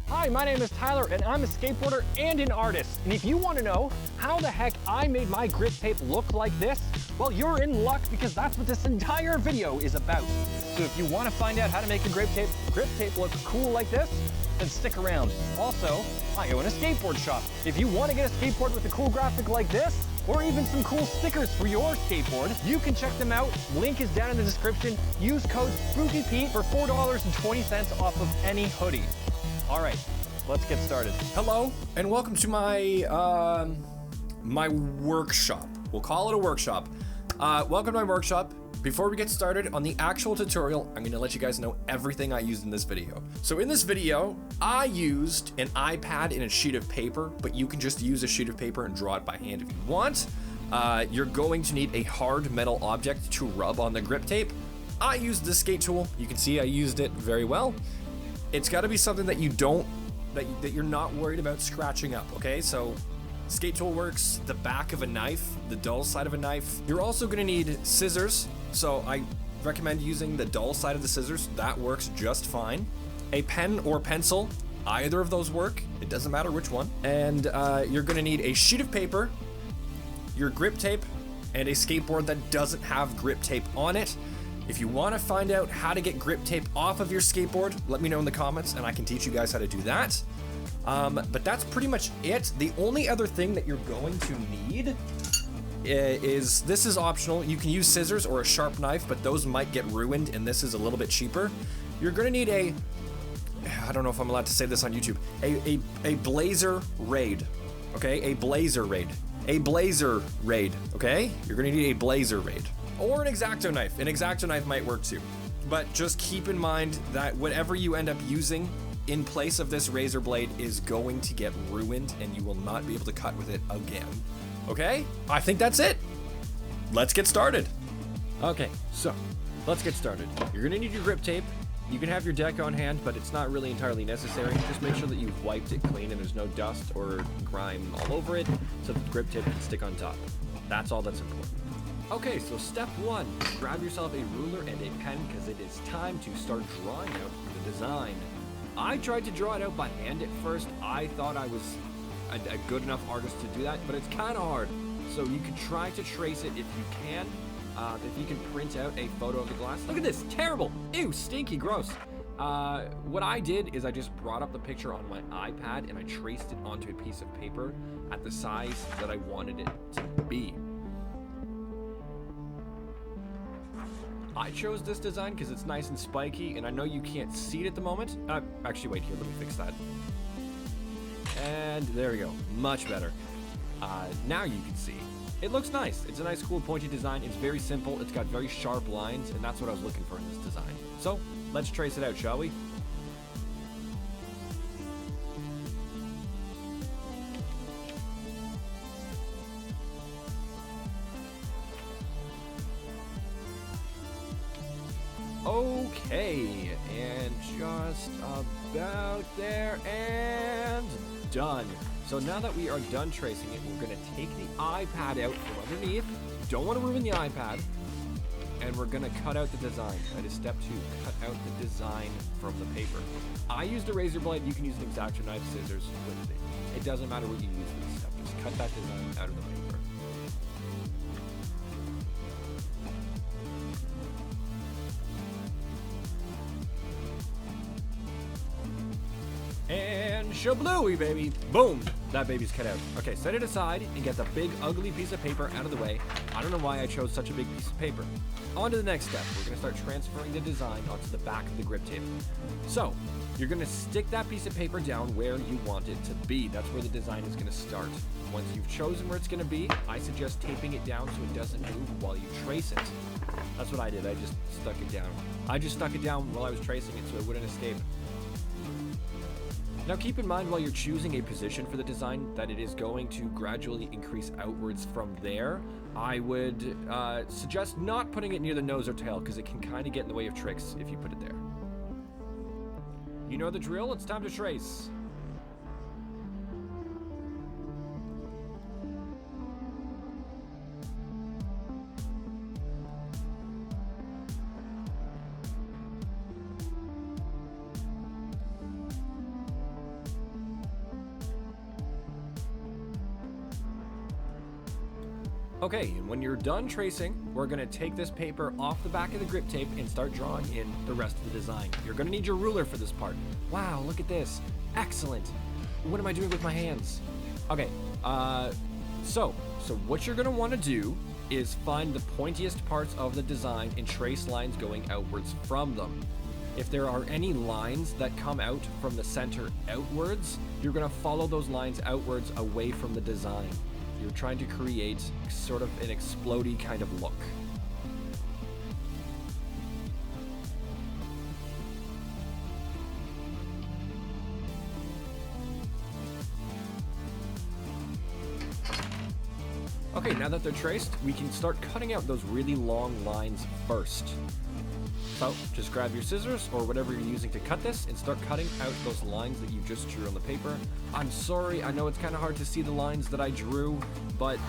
Hi, my name is Tyler and I'm a skateboarder and an artist. And if you want to know how the heck I made my grip tape look like this, well, you're in luck because that's what this entire video is about. So if you want to find out how to make a grip tape look cool like this, then stick around. Also, I own a skateboard shop. If you want to get a skateboard with a cool graphic like this, or even some cool stickers for your skateboard, you can check them out. Link is down in the description. Use code SpoookyPete for $4.20 off of any hoodie. All right, let's get started. Hello, and welcome to my my workshop. We'll call it a workshop. Welcome to my workshop. Before we get started on the actual tutorial, I'm gonna let you guys know everything I used in this video. So in this video, I used an iPad and a sheet of paper, but you can just use a sheet of paper and draw it by hand if you want. You're going to need a hard metal object to rub on the grip tape. I used this skate tool. You can see I used it very well. It's gotta be something that that you're not worried about scratching up, okay? So skate tool works, the back of a knife, the dull side of a knife. You're also gonna need scissors. So I recommend using the dull side of the scissors. That works just fine. A pen or pencil, either of those work. It doesn't matter which one. And you're gonna need a sheet of paper, your grip tape, and a skateboard that doesn't have grip tape on it. If you wanna find out how to get grip tape off of your skateboard, let me know in the comments and I can teach you guys how to do that. But that's pretty much it. The only other thing that you're going to need is, this is optional. You can use scissors or a sharp knife, but those might get ruined and this is a little bit cheaper. You're gonna need I don't know if I'm allowed to say this on YouTube, a blazer raid, okay? A blazer raid, okay? You're gonna need a blazer raid. Or an X-Acto knife. An X-Acto knife might work too. But just keep in mind that whatever you end up using in place of this razor blade is going to get ruined and you will not be able to cut with it again. Okay? I think that's it. Let's get started. Okay, so let's get started. You're gonna need your grip tape. You can have your deck on hand, but it's not really entirely necessary. Just make sure that you've wiped it clean and there's no dust or grime all over it so the grip tape can stick on top. That's all that's important. Okay, so step one, grab yourself a ruler and a pen because it is time to start drawing out the design. I tried to draw it out by hand at first. I thought I was a good enough artist to do that, but it's kind of hard. So you can try to trace it if you can. If you can print out a photo of the glass. Look at this, terrible, ew, stinky, gross. What I did is I just brought up the picture on my iPad and I traced it onto a piece of paper at the size that I wanted it to be. I chose this design because it's nice and spiky, and I know you can't see it at the moment. Actually, wait here, let me fix that. And there we go, much better. Now you can see. It looks nice. It's a nice, cool, pointy design. It's very simple. It's got very sharp lines, and that's what I was looking for in this design. So, let's trace it out, shall we? Okay, and just about there, and done. So now that we are done tracing it, we're gonna take the iPad out from underneath. Don't want to ruin the iPad. And we're gonna cut out the design. That is step two, cut out the design from the paper. I used a razor blade. You can use an X-Acto knife, scissors, with it. It doesn't matter what you use for this step. Just cut that design out of the paper. And shablooey, baby. Boom. That baby's cut out. Okay, set it aside and get the big, ugly piece of paper out of the way. I don't know why I chose such a big piece of paper. On to the next step. We're going to start transferring the design onto the back of the grip tape. So, you're going to stick that piece of paper down where you want it to be. That's where the design is going to start. Once you've chosen where it's going to be, I suggest taping it down so it doesn't move while you trace it. That's what I did. I just stuck it down. I just stuck it down while I was tracing it so it wouldn't escape. Now keep in mind while you're choosing a position for the design that it is going to gradually increase outwards from there. I would suggest not putting it near the nose or tail because it can kind of get in the way of tricks if you put it there. You know the drill, it's time to trace. Okay, and when you're done tracing, we're gonna take this paper off the back of the grip tape and start drawing in the rest of the design. You're gonna need your ruler for this part. Wow, look at this. Excellent. What am I doing with my hands? Okay, so what you're gonna wanna do is find the pointiest parts of the design and trace lines going outwards from them. If there are any lines that come out from the center outwards, you're gonna follow those lines outwards away from the design. You're trying to create sort of an explodey kind of look. Okay, now that they're traced, we can start cutting out those really long lines first. So, just grab your scissors or whatever you're using to cut this and start cutting out those lines that you just drew on the paper. I'm sorry, I know it's kind of hard to see the lines that I drew, but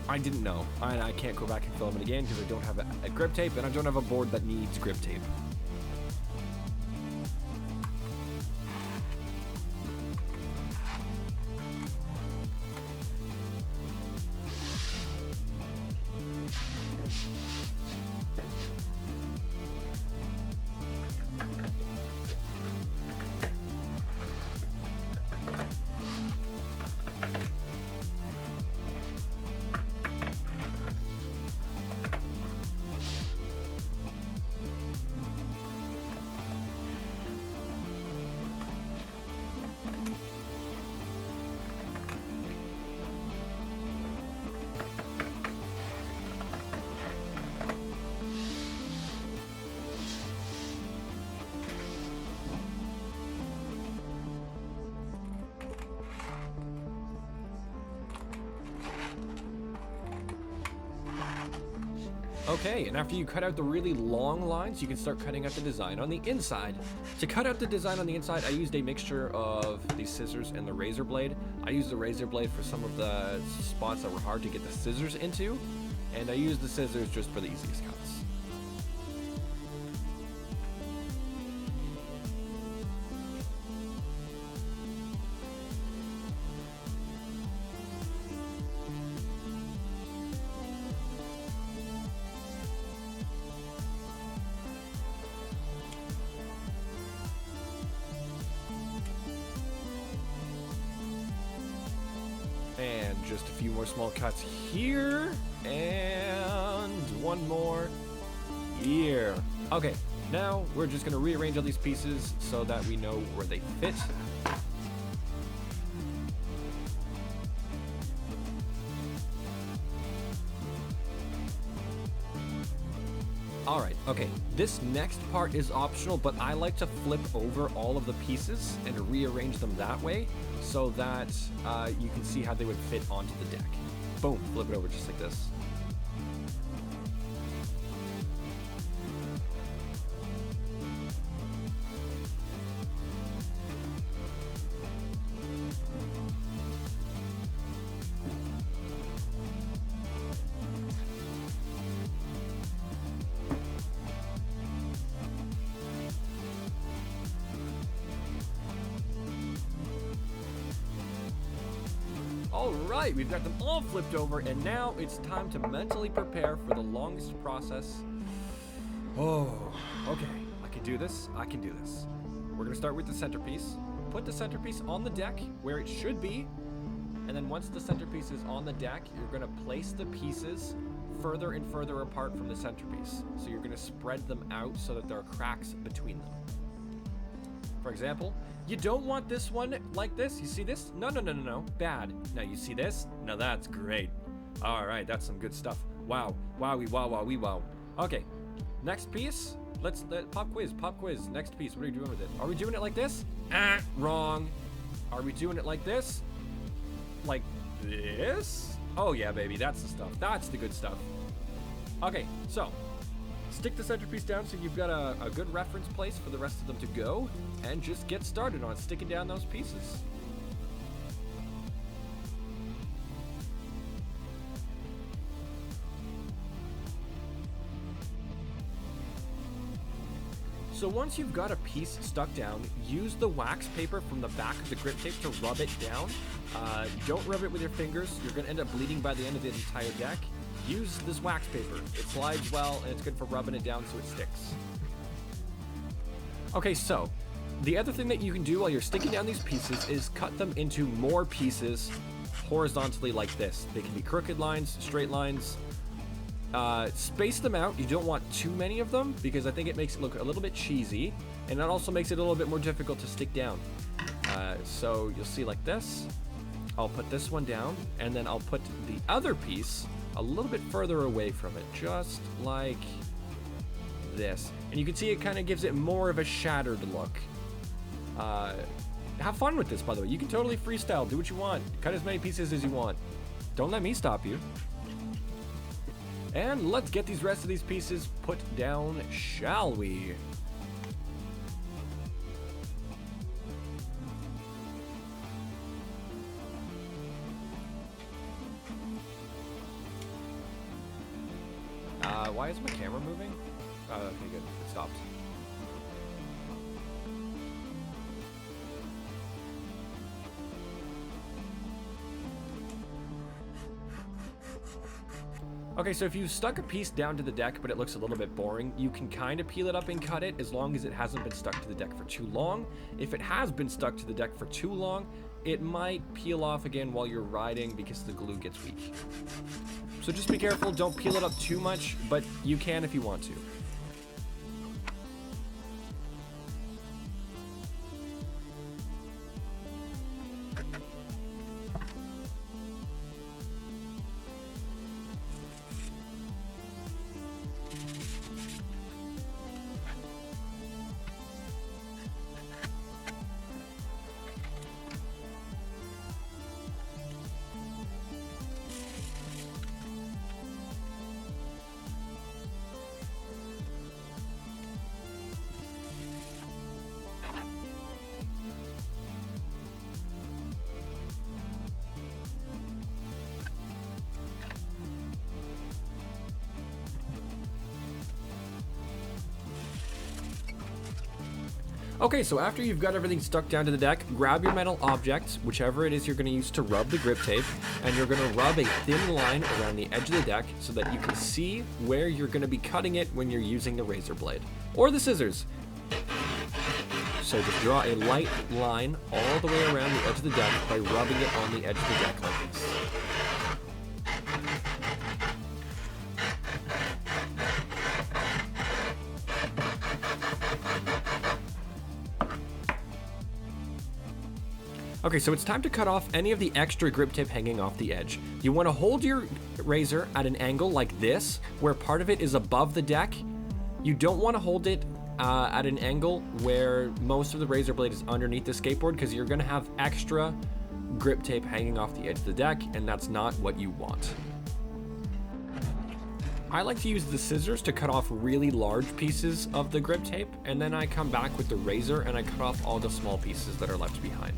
I didn't know. I can't go back and film it again because I don't have a grip tape and I don't have a board that needs grip tape. Okay, and after you cut out the really long lines, you can start cutting out the design on the inside. To cut out the design on the inside, I used a mixture of the scissors and the razor blade. I used the razor blade for some of the spots that were hard to get the scissors into, and I used the scissors just for the easiest cuts. And just a few more small cuts here, and one more here. Okay, now we're just gonna rearrange all these pieces so that we know where they fit. Alright, okay, this next part is optional, but I like to flip over all of the pieces and rearrange them that way so that you can see how they would fit onto the deck. Boom, flip it over just like this. Alright, we've got them all flipped over, and now it's time to mentally prepare for the longest process. Oh, okay. I can do this. I can do this. We're going to start with the centerpiece. Put the centerpiece on the deck where it should be, and then once the centerpiece is on the deck, you're going to place the pieces further and further apart from the centerpiece. So you're going to spread them out so that there are cracks between them. For example, you don't want this one like this. You see this? No, no, no, no, no. Bad. Now you see this? Now that's great. All right, that's some good stuff. Wow. Wowie, wow, wowie, wow. Okay, next piece. Let's pop quiz, pop quiz. Next piece. What are you doing with it? Are we doing it like this? Wrong. Are we doing it like this? Like this? Oh yeah, baby. That's the stuff. That's the good stuff. Okay, so stick the centerpiece down so you've got a good reference place for the rest of them to go, and just get started on sticking down those pieces. So once you've got a piece stuck down, use the wax paper from the back of the grip tape to rub it down. Don't rub it with your fingers. You're going to end up bleeding by the end of the entire deck. Use this wax paper. It slides well, and it's good for rubbing it down so it sticks. Okay, so the other thing that you can do while you're sticking down these pieces is cut them into more pieces horizontally like this. They can be crooked lines, straight lines. Space them out. You don't want too many of them because I think it makes it look a little bit cheesy, and that also makes it a little bit more difficult to stick down. So you'll see like this. I'll put this one down, and then I'll put the other piece a little bit further away from it, just like this. And you can see it kind of gives it more of a shattered look. Have fun with this, by the way. You can totally freestyle. Do what you want. Cut as many pieces as you want. Don't let me stop you. And let's get these rest of these pieces put down, shall we? Why is my camera moving? Okay, good. It stopped. Okay, so if you stuck a piece down to the deck, but it looks a little bit boring, you can kind of peel it up and cut it as long as it hasn't been stuck to the deck for too long. If it has been stuck to the deck for too long, it might peel off again while you're riding because the glue gets weak. So just be careful, don't peel it up too much, but you can if you want to. Okay, so after you've got everything stuck down to the deck, grab your metal object, whichever it is you're going to use to rub the grip tape, and you're going to rub a thin line around the edge of the deck so that you can see where you're going to be cutting it when you're using the razor blade or the scissors. So just draw a light line all the way around the edge of the deck by rubbing it on the edge of the deck like this. Okay, so it's time to cut off any of the extra grip tape hanging off the edge. You want to hold your razor at an angle like this, where part of it is above the deck. You don't want to hold it at an angle where most of the razor blade is underneath the skateboard, because you're going to have extra grip tape hanging off the edge of the deck, and that's not what you want. I like to use the scissors to cut off really large pieces of the grip tape, and then I come back with the razor and I cut off all the small pieces that are left behind.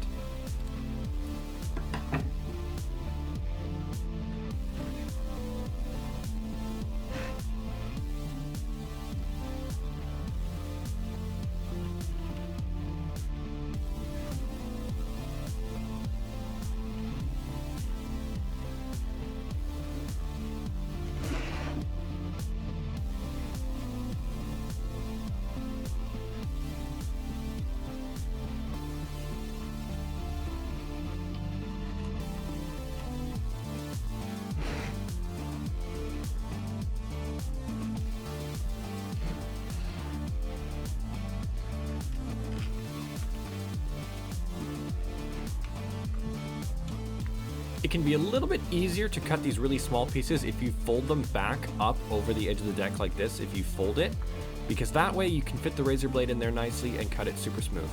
It can be a little bit easier to cut these really small pieces if you fold them back up over the edge of the deck like this, if you fold it, because that way you can fit the razor blade in there nicely and cut it super smooth.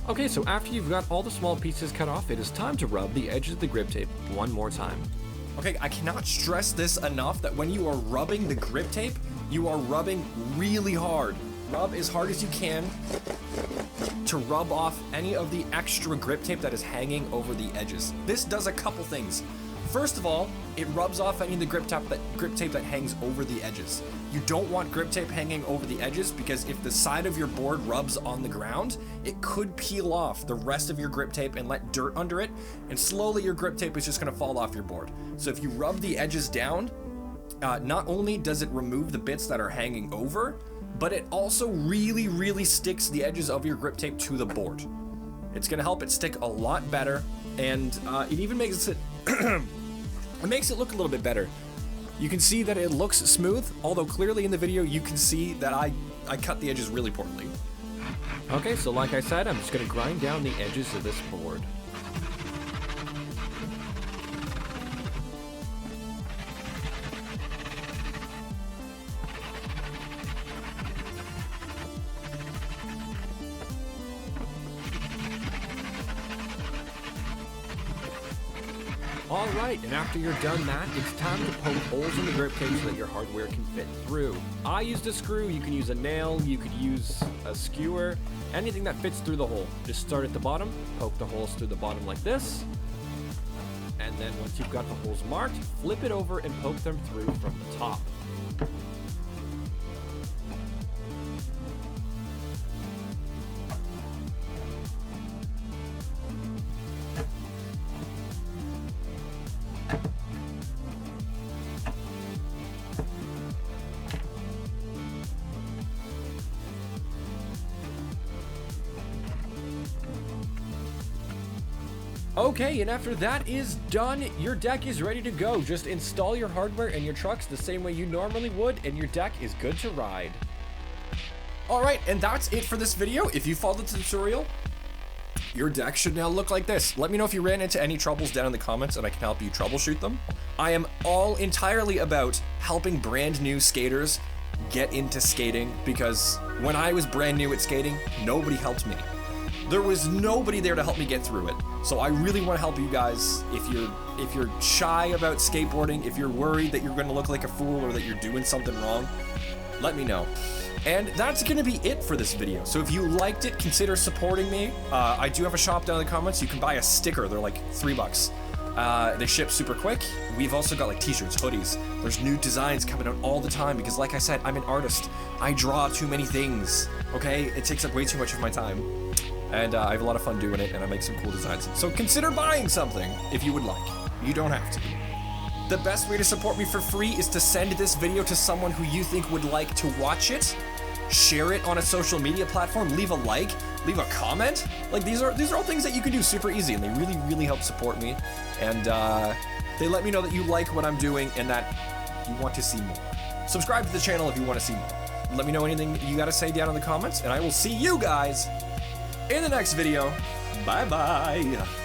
Okay, so after you've got all the small pieces cut off, it is time to rub the edges of the grip tape one more time. Okay, I cannot stress this enough that when you are rubbing the grip tape, you are rubbing really hard. Rub as hard as you can to rub off any of the extra grip tape that is hanging over the edges. This does a couple things. First of all, it rubs off any of the grip tape that hangs over the edges. You don't want grip tape hanging over the edges because if the side of your board rubs on the ground, it could peel off the rest of your grip tape and let dirt under it, and slowly your grip tape is just gonna fall off your board. So if you rub the edges down, not only does it remove the bits that are hanging over, but it also really, really sticks the edges of your grip tape to the board. It's gonna help it stick a lot better, and it even makes it it makes it look a little bit better. You can see that it looks smooth, although clearly in the video you can see that I cut the edges really poorly. Okay, so like I said, I'm just gonna grind down the edges of this board. Alright, and after you're done that, it's time to poke holes in the grip tape so that your hardware can fit through. I used a screw, you can use a nail, you could use a skewer, anything that fits through the hole. Just start at the bottom, poke the holes through the bottom like this, and then once you've got the holes marked, flip it over and poke them through from the top. Okay, and after that is done, your deck is ready to go. Just install your hardware and your trucks the same way you normally would, and your deck is good to ride. Alright, and that's it for this video. If you followed the tutorial, your deck should now look like this. Let me know if you ran into any troubles down in the comments and I can help you troubleshoot them. I am all entirely about helping brand new skaters get into skating, because when I was brand new at skating, nobody helped me. There was nobody there to help me get through it. So I really want to help you guys. If you're shy about skateboarding, if you're worried that you're going to look like a fool or that you're doing something wrong, let me know. And that's going to be it for this video. So if you liked it, consider supporting me. I do have a shop down in the comments. You can buy a sticker. They're like $3. They ship super quick. We've also got like t-shirts, hoodies. There's new designs coming out all the time because, like I said, I'm an artist. I draw too many things, okay? It takes up way too much of my time. And I have a lot of fun doing it, and I make some cool designs. So consider buying something if you would like. You don't have to. The best way to support me for free is to send this video to someone who you think would like to watch it. Share it on a social media platform. Leave a like. Leave a comment. Like, these are all things that you can do super easy, and they really, really help support me. And they let me know that you like what I'm doing and that you want to see more. Subscribe to the channel if you want to see more. Let me know anything you got to say down in the comments, and I will see you guys in the next video. Bye-bye.